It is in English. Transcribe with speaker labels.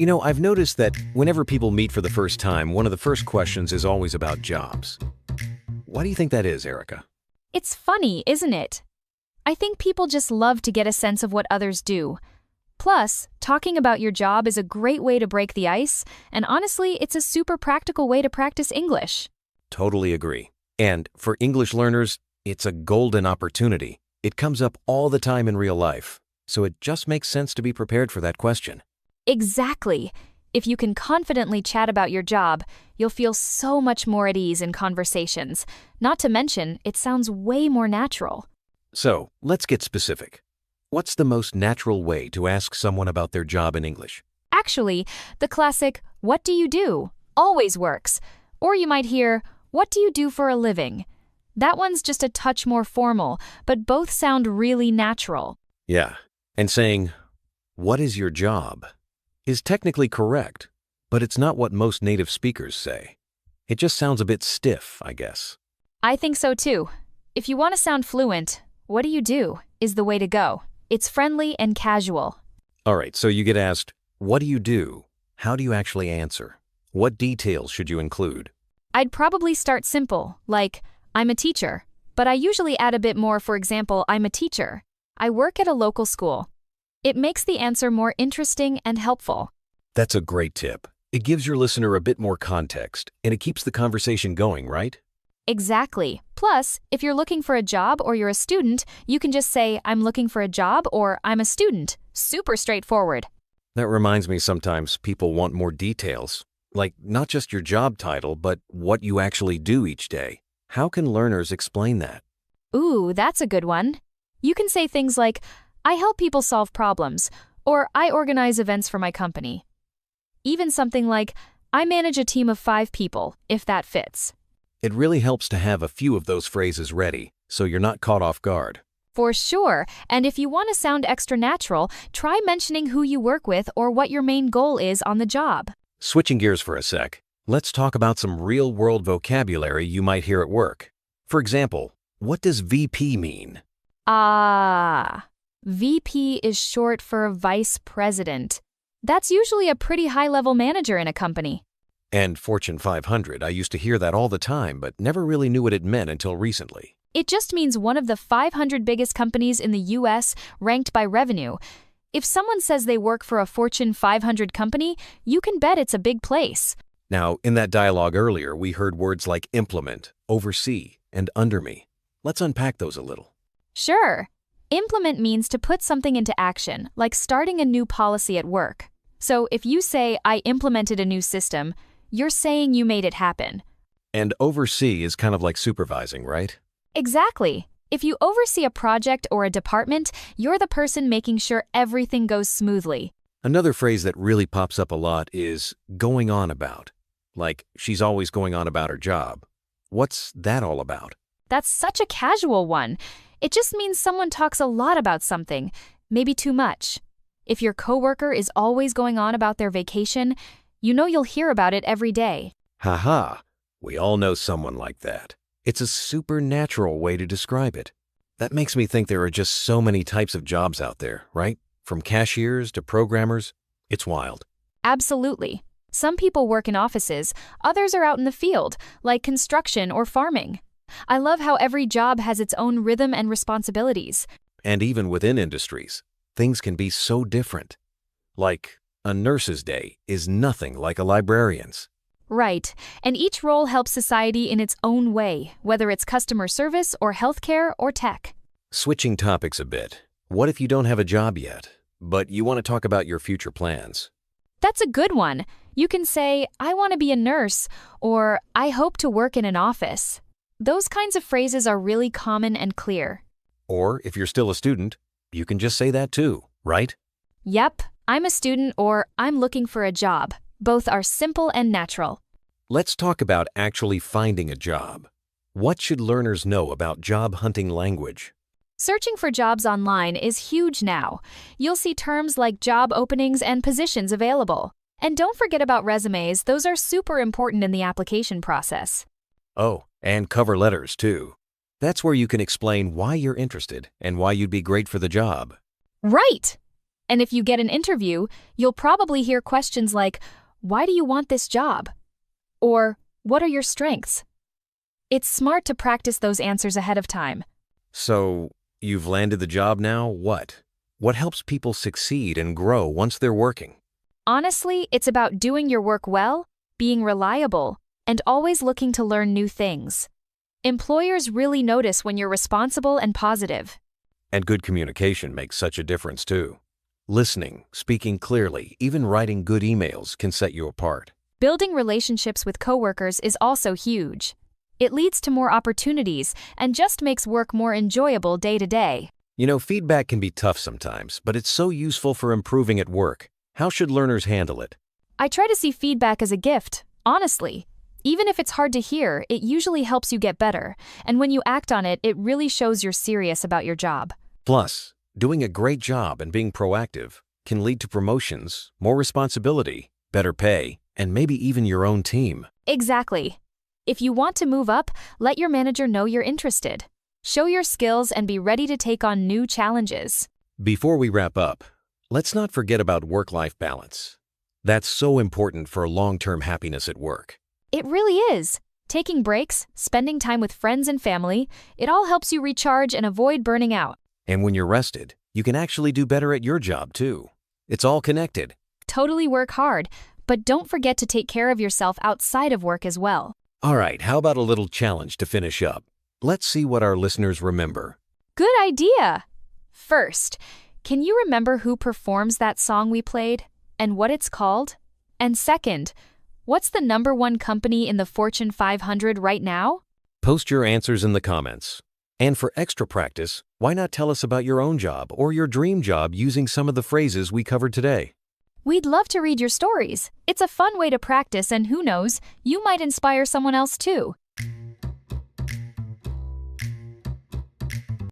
Speaker 1: I've noticed that whenever people meet for the first time, one of the first questions is always about jobs. Why do you think that is, Erica?
Speaker 2: It's funny, isn't it? I think people just love to get a sense of what others do. Plus, talking about your job is a great way to break the ice, and honestly, it's a super practical way to practice English.
Speaker 1: Totally agree. And for English learners, it's a golden opportunity. It comes up all the time in real life, so it just makes sense to be prepared for that question.
Speaker 2: Exactly. If you can confidently chat about your job, you'll feel so much more at ease in conversations. Not to mention, it sounds way more natural.
Speaker 1: So, let's get specific. What's the most natural way to ask someone about their job in English?
Speaker 2: Actually, the classic, "What do you do?" always works. Or you might hear, "What do you do for a living?" That one's just a touch more formal, but both sound really natural.
Speaker 1: Yeah, and saying, "What is your job?" is technically correct, but it's not what most native speakers say. It just sounds a bit stiff, I guess.
Speaker 2: I think so too. If you want to sound fluent, "What do you do?" is the way to go. It's friendly and casual.
Speaker 1: All right, so you get asked, "What do you do?" How do you actually answer? What details should you include?
Speaker 2: I'd probably start simple, like, "I'm a teacher," but I usually add a bit more. For example, "I'm a teacher. I work at a local school." It makes the answer more interesting and helpful.
Speaker 1: That's a great tip. It gives your listener a bit more context, and it keeps the conversation going, right?
Speaker 2: Exactly. Plus, if you're looking for a job or you're a student, you can just say, "I'm looking for a job," or "I'm a student." Super straightforward.
Speaker 1: That reminds me sometimes people want more details, like not just your job title, but what you actually do each day. How can learners explain that?
Speaker 2: Ooh, that's a good one. You can say things like, "I help people solve problems," or "I organize events for my company." Even something like, "I manage a team of 5 people," if that fits.
Speaker 1: It really helps to have a few of those phrases ready, so you're not caught off guard.
Speaker 2: For sure, and if you want to sound extra natural, try mentioning who you work with or what your main goal is on the job.
Speaker 1: Switching gears for a sec, let's talk about some real-world vocabulary you might hear at work. For example, what does VP mean?
Speaker 2: VP is short for Vice President. That's usually a pretty high-level manager in a company.
Speaker 1: And Fortune 500, I used to hear that all the time, but never really knew what it meant until recently.
Speaker 2: It just means one of the 500 biggest companies in the US, ranked by revenue. If someone says they work for a Fortune 500 company, you can bet it's a big place.
Speaker 1: Now, in that dialogue earlier, we heard words like implement, oversee, and under me. Let's unpack those a little.
Speaker 2: Sure. Implement means to put something into action, like starting a new policy at work. So if you say, "I implemented a new system," you're saying you made it happen.
Speaker 1: And oversee is kind of like supervising, right?
Speaker 2: Exactly. If you oversee a project or a department, you're the person making sure everything goes smoothly.
Speaker 1: Another phrase that really pops up a lot is going on about. Like, she's always going on about her job. What's that all about?
Speaker 2: That's such a casual one. It just means someone talks a lot about something, maybe too much. If your coworker is always going on about their vacation, you know you'll hear about it every day.
Speaker 1: Haha, we all know someone like that. It's a supernatural way to describe it. That makes me think there are just so many types of jobs out there, right? From cashiers to programmers. It's wild.
Speaker 2: Absolutely. Some people work in offices, others are out in the field, like construction or farming. I love how every job has its own rhythm and responsibilities.
Speaker 1: And even within industries, things can be so different. Like, a nurse's day is nothing like a librarian's.
Speaker 2: Right, and each role helps society in its own way, whether it's customer service or healthcare or tech.
Speaker 1: Switching topics a bit, what if you don't have a job yet, but you want to talk about your future plans?
Speaker 2: That's a good one. You can say, "I want to be a nurse," or "I hope to work in an office." Those kinds of phrases are really common and clear.
Speaker 1: Or if you're still a student, you can just say that too, right?
Speaker 2: Yep, "I'm a student," or "I'm looking for a job." Both are simple and natural.
Speaker 1: Let's talk about actually finding a job. What should learners know about job hunting language?
Speaker 2: Searching for jobs online is huge now. You'll see terms like job openings and positions available. And don't forget about resumes, those are super important in the application process.
Speaker 1: Oh, and cover letters too. That's where you can explain why you're interested and why you'd be great for the job.
Speaker 2: Right! And if you get an interview, you'll probably hear questions like, "Why do you want this job?" Or, "What are your strengths?" It's smart to practice those answers ahead of time.
Speaker 1: So, you've landed the job now, what? What helps people succeed and grow once they're working?
Speaker 2: Honestly, it's about doing your work well, being reliable, and always looking to learn new things. Employers really notice when you're responsible and positive.
Speaker 1: And good communication makes such a difference too. Listening, speaking clearly, even writing good emails can set you apart.
Speaker 2: Building relationships with coworkers is also huge. It leads to more opportunities and just makes work more enjoyable day to day.
Speaker 1: You know, feedback can be tough sometimes, but it's so useful for improving at work. How should learners handle it?
Speaker 2: I try to see feedback as a gift, honestly. Even if it's hard to hear, it usually helps you get better, and when you act on it, it really shows you're serious about your job.
Speaker 1: Plus, doing a great job and being proactive can lead to promotions, more responsibility, better pay, and maybe even your own team.
Speaker 2: Exactly. If you want to move up, let your manager know you're interested. Show your skills and be ready to take on new challenges.
Speaker 1: Before we wrap up, let's not forget about work-life balance. That's so important for long-term happiness at work.
Speaker 2: It really is. Taking breaks, spending time with friends and family, it all helps you recharge and avoid burning out.
Speaker 1: And when you're rested, you can actually do better at your job too. It's all connected.
Speaker 2: Totally work hard, but don't forget to take care of yourself outside of work as well.
Speaker 1: All right, how about a little challenge to finish up? Let's see what our listeners remember.
Speaker 2: Good idea! First, can you remember who performs that song we played and what it's called? And second, what's the #1 company in the Fortune 500 right now?
Speaker 1: Post your answers in the comments. And for extra practice, why not tell us about your own job or your dream job using some of the phrases we covered today?
Speaker 2: We'd love to read your stories. It's a fun way to practice, and who knows, you might inspire someone else too.